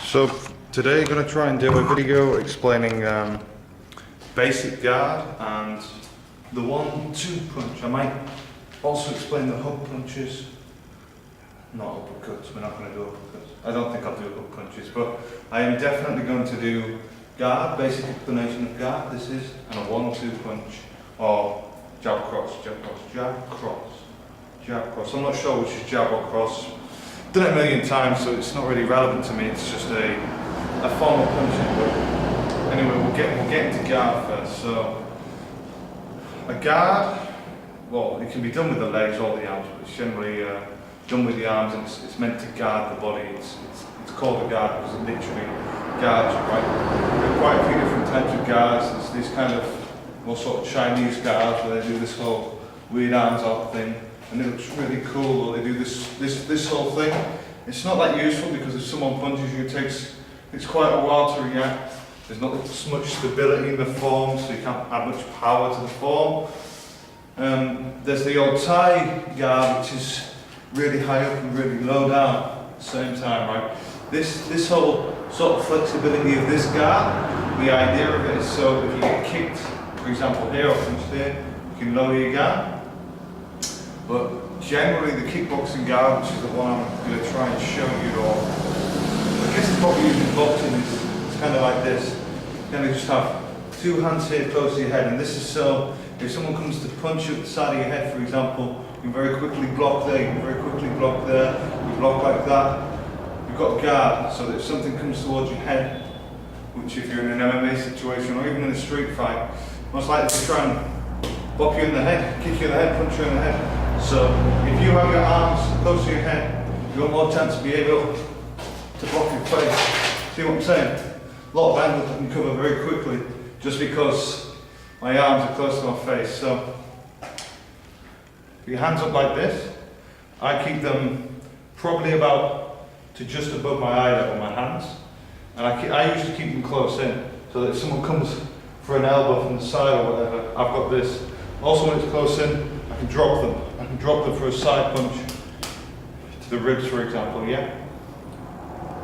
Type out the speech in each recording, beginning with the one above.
So today I'm going to try and do a video explaining basic guard and the 1-2 punch. I might also explain the hook punches, not uppercuts. We're not going to do uppercuts. I don't think I'll do hook punches, but I am definitely going to do guard, basic explanation of guard. This is and a 1-2 punch or jab cross, jab cross, jab cross, jab cross. I'm not sure which is jab or cross. Done it a million times, so it's not really relevant to me. It's just a form of punching. But anyway, we'll get into guard first. So a guard, well, it can be done with the legs or the arms, but it's generally done with the arms, and it's meant to guard the body. It's called a guard because it literally guards you, right? There are quite a few different types of guards. There's these kind of more sort of Chinese guards where they do this whole weird arms out thing. And it looks really cool. They do this whole thing. It's not that useful because if someone punches you, it's quite a while to react. There's not as much stability in the form, so you can't add much power to the form. There's the old Thai guard, which is really high up and really low down at the same time, right? This whole sort of flexibility of this guard, the idea of it is so if you get kicked, for example here or punched here, you can lower your guard. But generally the kickboxing guard, which is the one I'm going to try and show you all, I guess it's probably used in boxing, it's kind of like this. You kind of just have two hands here close to your head, and this is so if someone comes to punch you at the side of your head, for example, you can very quickly block there, you can very quickly block there, you block like that. You've got guard, so that if something comes towards your head, which if you're in an MMA situation or even in a street fight, most likely to try and bop you in the head, kick you in the head, punch you in the head. So if you have your arms close to your head, you've got more chance to be able to block your face. See what I'm saying? A lot of angles I can cover very quickly just because my arms are close to my face. So your hands up like this. I keep them probably about to just above my eye level, my hands. And I usually keep them close in so that if someone comes for an elbow from the side or whatever, I've got this. Also when it's close in, I can drop them. I can drop them for a side punch to the ribs, for example, yeah?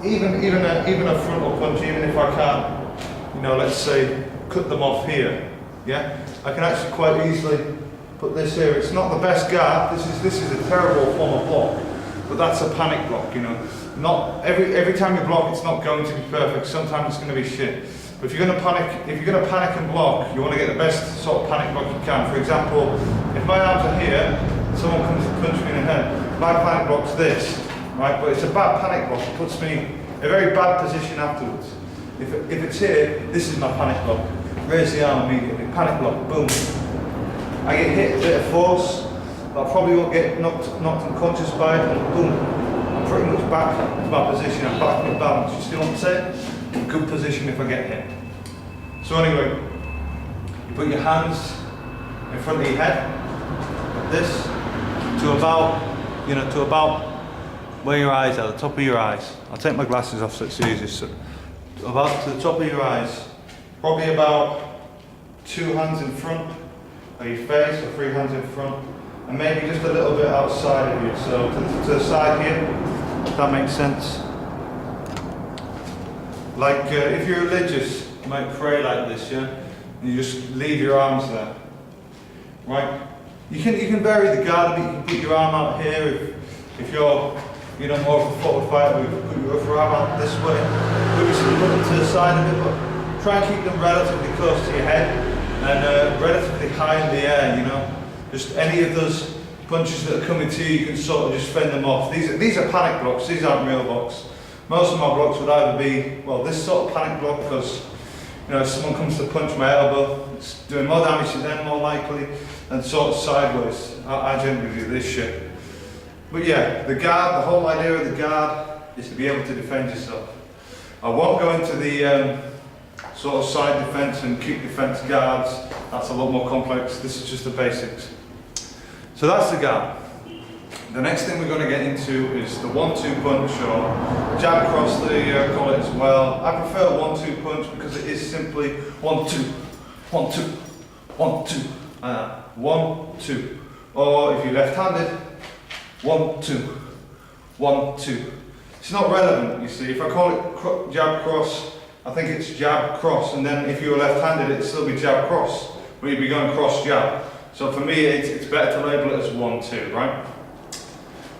Even a frontal punch, even if I can't, you know, let's say, cut them off here, yeah? I can actually quite easily put this here. It's not the best guard. This is a terrible form of block, but that's a panic block, you know? Not every time you block, it's not going to be perfect. Sometimes it's going to be shit. But if you're going to panic and block, you want to get the best sort of panic block you can. For example, if my arms are here, and someone comes to punch me in the head, my panic block's this, right? But it's a bad panic block. It puts me in a very bad position afterwards. If it's here, this is my panic block. Raise the arm immediately. Panic block. Boom. I get hit a bit of force, but I probably won't get knocked unconscious by it, and boom. I'm pretty much back to my position. I'm back with balance. You see what I'm saying? In good position if I get hit. So anyway, you put your hands in front of your head, like this, to about where your eyes are, the top of your eyes. I'll take my glasses off so it's easier. So about to the top of your eyes, probably about 2 hands in front of your face or 3 hands in front, and maybe just a little bit outside of you. So to the side here, if that makes sense. Like if you're religious, you might pray like this, yeah? And you just leave your arms there, right? You can vary the guard a bit. You can put your arm out here if you're more of a forward fighter. You can put your other arm out this way. Maybe put them to the side of it, but try and keep them relatively close to your head and relatively high in the air. You know, just any of those punches that are coming to you, you can sort of just fend them off. These are panic blocks. These aren't real blocks. Most of my blocks would either be, well, this sort of panic block because, you know, if someone comes to punch my elbow, it's doing more damage to them more likely, and sort of sideways. I generally do this shit. But yeah, the guard, the whole idea of the guard is to be able to defend yourself. I won't go into the sort of side defense and kick defense guards. That's a lot more complex. This is just the basics. So that's the guard. The next thing we're going to get into is the 1-2 punch, or jab cross they call it as well. I prefer 1-2 punch because it is simply 1-2, 1-2, 1-2, 1-2. Or if you're left-handed, 1-2, 1-2. It's not relevant, you see. If I call it jab cross, I think it's jab cross, and then if you were left-handed, it'd still be jab cross, but you'd be going cross jab. So for me, it's better to label it as 1-2, right?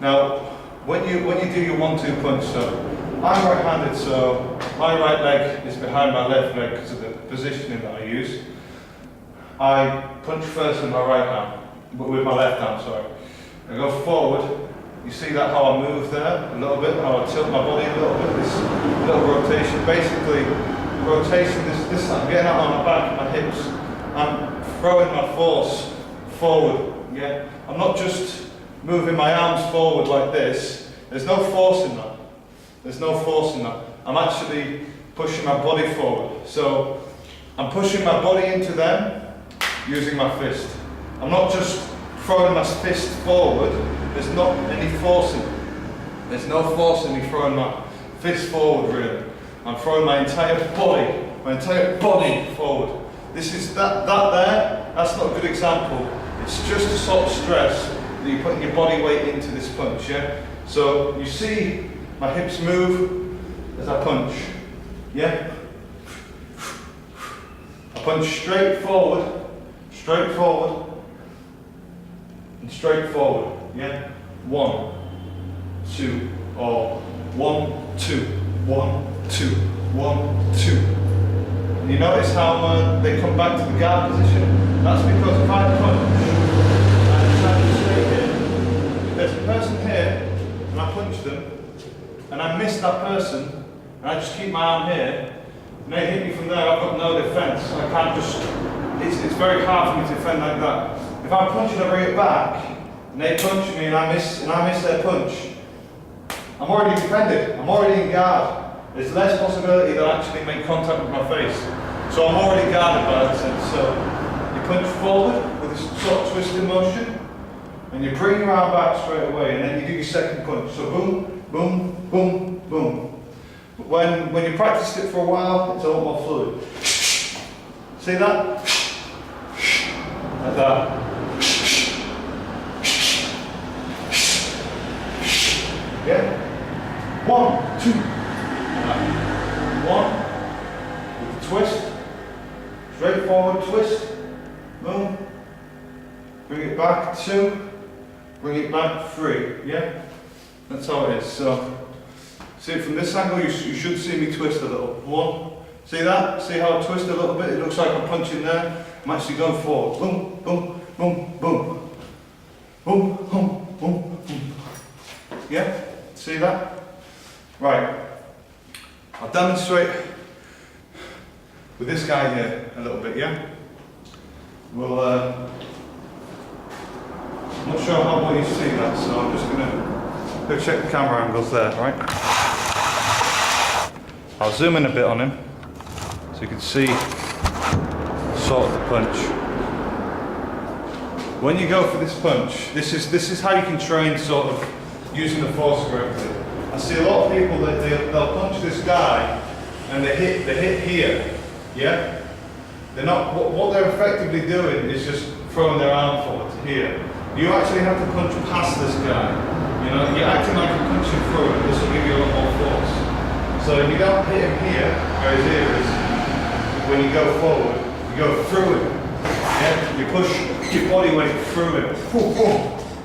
Now, when you do your 1-2 punch, so I'm right-handed, so my right leg is behind my left leg because of the positioning that I use. I punch first with my right arm, but with my left arm, sorry. I go forward. You see that how I move there a little bit, how I tilt my body a little bit, this little rotation. Basically, rotation, this I'm getting out on my back, my hips. I'm throwing my force forward, yeah? I'm not just moving my arms forward like this. There's no force in that. There's no force in that. I'm actually pushing my body forward. So, I'm pushing my body into them using my fist. I'm not just throwing my fist forward. There's not any force in it. There's no force in me throwing my fist forward, really. I'm throwing my entire body forward. This is that there, that's not a good example. It's just to sort of stress that you're putting your body weight into this punch, yeah? So you see my hips move as I punch, yeah? I punch straight forward, and straight forward. Yeah, 1, 2, or 1, 2, 1, 2, 1, 2. And you notice how they come back to the guard position? That's because if I punch and try to stay here, if there's a person here and I punch them and I miss that person and I just keep my arm here and they hit me from there, I've got no defence. I can't just, it's very hard for me to defend like that. If I'm punching and I bring it back, and they punch me and I miss their punch, I'm already defended, I'm already in guard. There's less possibility that I actually make contact with my face. So I'm already guarded by that sense. So you punch forward with this sort of twisting motion, and you bring your arm back straight away, and then you do your second punch. So boom, boom, boom, boom. But when you practiced it for a while, it's a lot more fluid. See that? Like that. Yeah? 1, 2. 1. With the twist. Straight forward twist. Boom. Bring it back. 2. Bring it back. 3. Yeah? That's how it is. So, see from this angle, you should see me twist a little. 1. See that? See how I twist a little bit? It looks like I'm punching there. I'm actually going forward. Boom, boom, boom, boom. Boom, boom, boom, boom. Yeah? See that? Right. I'll demonstrate with this guy here a little bit, yeah? We'll, I'm not sure how well you see that, so I'm just gonna go check the camera angles there, right? I'll zoom in a bit on him so you can see sort of the punch. When you go for this punch, this is how you can train sort of using the force correctly. I see a lot of people that they'll punch this guy and they hit here, yeah? They're not, what they're effectively doing is just throwing their arm forward to here. You actually have to punch past this guy. You know, you're acting like you're punching through it. This will give you a lot more force. So if you don't hit him here, where his ear is, when you go forward, you go through him. Yeah? You push your body weight through him.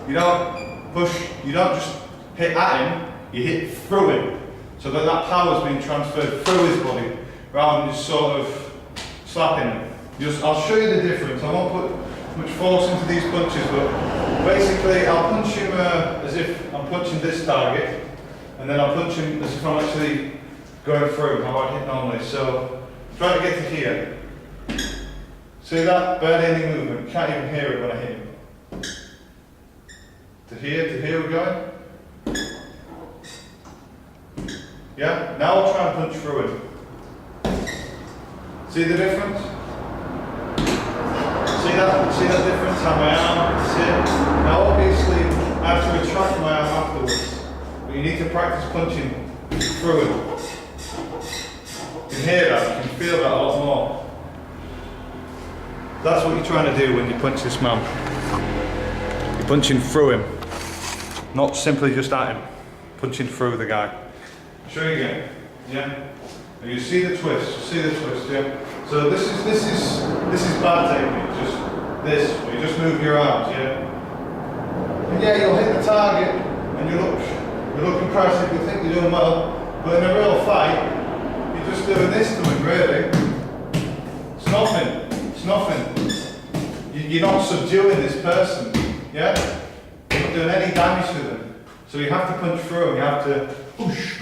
You don't push, you don't just hit at him, you hit through him. So that power is being transferred through his body, rather than just sort of slapping him. I'll show you the difference. I won't put much force into these punches, but basically I'll punch him as if I'm punching this target, and then I'll punch him as if I'm actually going through, how I hit normally. So try to get to here. See that? Barely any movement. Can't even hear it when I hit him. To here we're going. Yeah? Now I'll try and punch through him. See the difference? See that difference? How my arm is here? Now obviously I have to retract my arm afterwards. But you need to practice punching through him. You can hear that, you can feel that a lot more. That's what you're trying to do when you punch this man. You're punching through him. Not simply just at him. Punching through the guy. Show you again. Yeah? And you see the twist, yeah? So this is bad technique, just this, where you just move your arms, yeah? And yeah, you'll hit the target and you look impressive, you think you're doing well, but in a real fight, you're just doing this to him, really. It's nothing. You're not subduing this person, yeah? You're not doing any damage to them. So you have to punch through them, you have to push,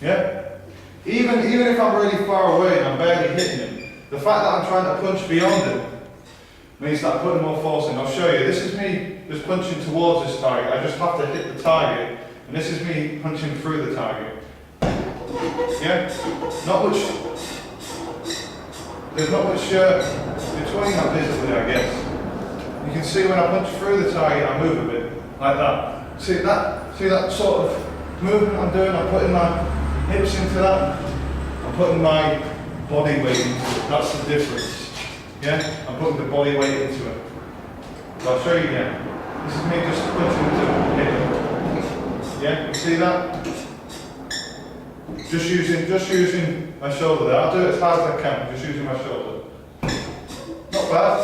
yeah? Even if I'm really far away and I'm barely hitting him, the fact that I'm trying to punch beyond him means that I'm putting more force in. I'll show you. This is me just punching towards this target. I just have to hit the target, and this is me punching through the target. Yeah? There's not much between that visibly, I guess. You can see when I punch through the target, I move a bit, like that. See that sort of movement I'm doing? I'm putting my hips into that. I'm putting my body weight into it. That's the difference. Yeah? I'm putting the body weight into it. So I'll show you again. This is me just punching into it. Yeah? You see that? Just using my shoulder there. I'll do it as hard as I can, just using my shoulder. Not bad.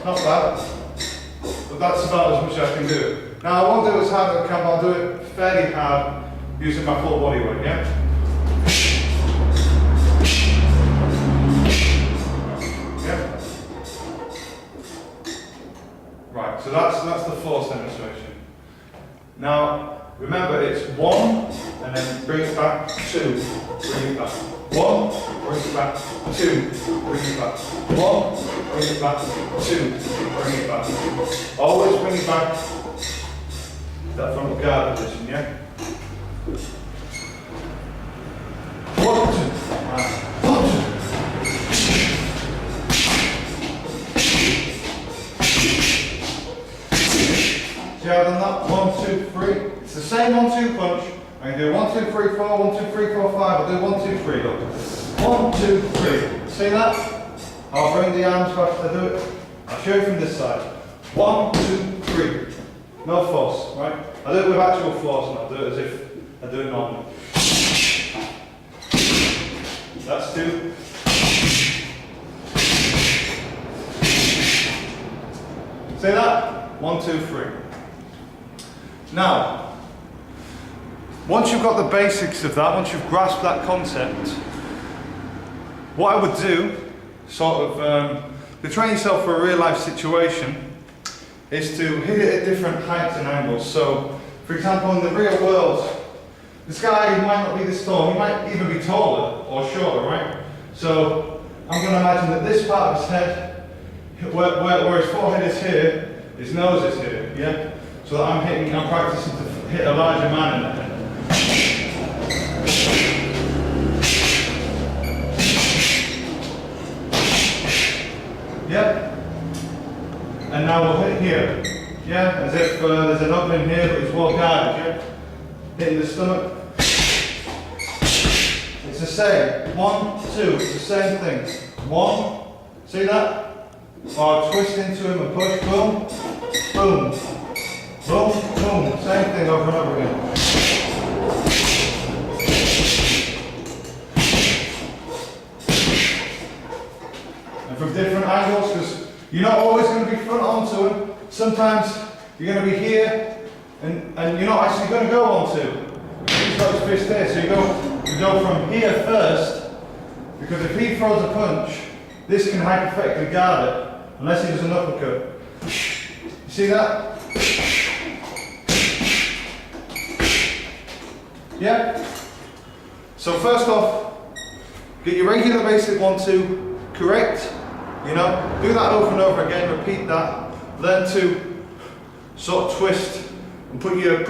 Not bad. But that's about as much as I can do. Now I won't do it as hard as I can, but I'll do it fairly hard using my full body weight, yeah? Yeah? Right, so that's the force demonstration. Now, remember it's 1, and then bring it back, 2, bring it back. 1, bring it back, 2, bring it back. 1, bring it back, 2, bring it back. Always bring it back. That front guard position, yeah? 1, 2, 1, 2. See how I've done that? 1, 2, 3. It's the same 1, 2 punch. I can do 1, 2, 3, 4, 1, 2, 3, 4, 5. I'll do 1, 2, 3. Look. 1, 2, 3. See that? I'll bring the arms back to do it. I'll show you from this side. 1, 2, 3. No force, right? I'll do it with actual force and I'll do it as if I do it normally. That's 2. See that? 1, 2, 3. Now, once you've got the basics of that, once you've grasped that concept, what I would do, to train yourself for a real life situation, is to hit it at different heights and angles. So, for example, in the real world, this guy might not be this tall, he might even be taller or shorter, right? So, I'm going to imagine that this part of his head, where his forehead is here, his nose is here, yeah? So that I'm practicing to hit a larger man in the head. Yeah? And now we'll hit here. Yeah? As if there's an opening here, but it's well guarded, yeah? Hitting the stomach. It's the same. 1, 2, it's the same thing. 1, see that? Or twist into him and push, boom, boom, boom, boom. Same thing over and over again. And from different angles, because you're not always going to be front onto him. Sometimes you're going to be here, and you're not actually going to go onto. He's got his fist there, so you go from here first, because if he throws a punch, this can hypothetically guard it. Unless he does an uppercut. You see that? Yeah? So first off, get your regular basic 1, 2 correct. You know, do that over and over again, repeat that. Learn to sort of twist and put your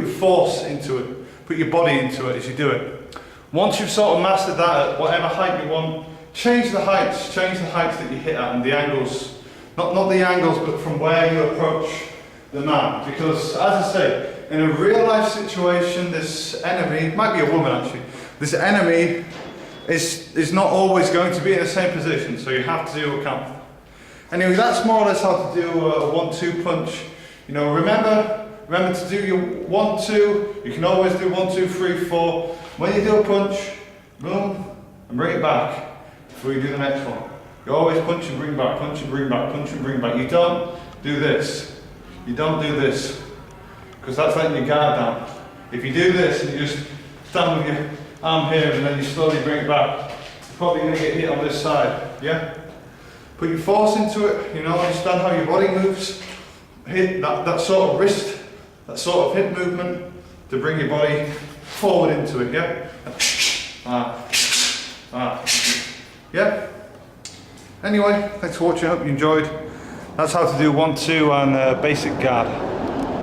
force into it, put your body into it as you do it. Once you've sort of mastered that at whatever height you want, change the heights that you hit at and the angles. Not the angles, but from where you approach the man. Because, as I say, in a real life situation, this enemy, might be a woman actually, this enemy is not always going to be in the same position, so you have to account. Anyway, that's more or less how to do a 1, 2 punch. You know, remember remember to do your 1, 2. You can always do 1, 2, 3, 4. When you do a punch, boom, and bring it back before you do the next one. You always punch and bring back, punch and bring back, punch and bring back. You don't do this. You don't do this, because that's letting your guard down. If you do this and you just stand with your arm here and then you slowly bring it back, you're probably going to get hit on this side, yeah? Put your force into it, you know, understand how your body moves. Hit that sort of wrist, that sort of hip movement to bring your body forward into it, yeah? Yeah? Anyway, thanks for watching, I hope you enjoyed. That's how to do 1, 2 and basic guard.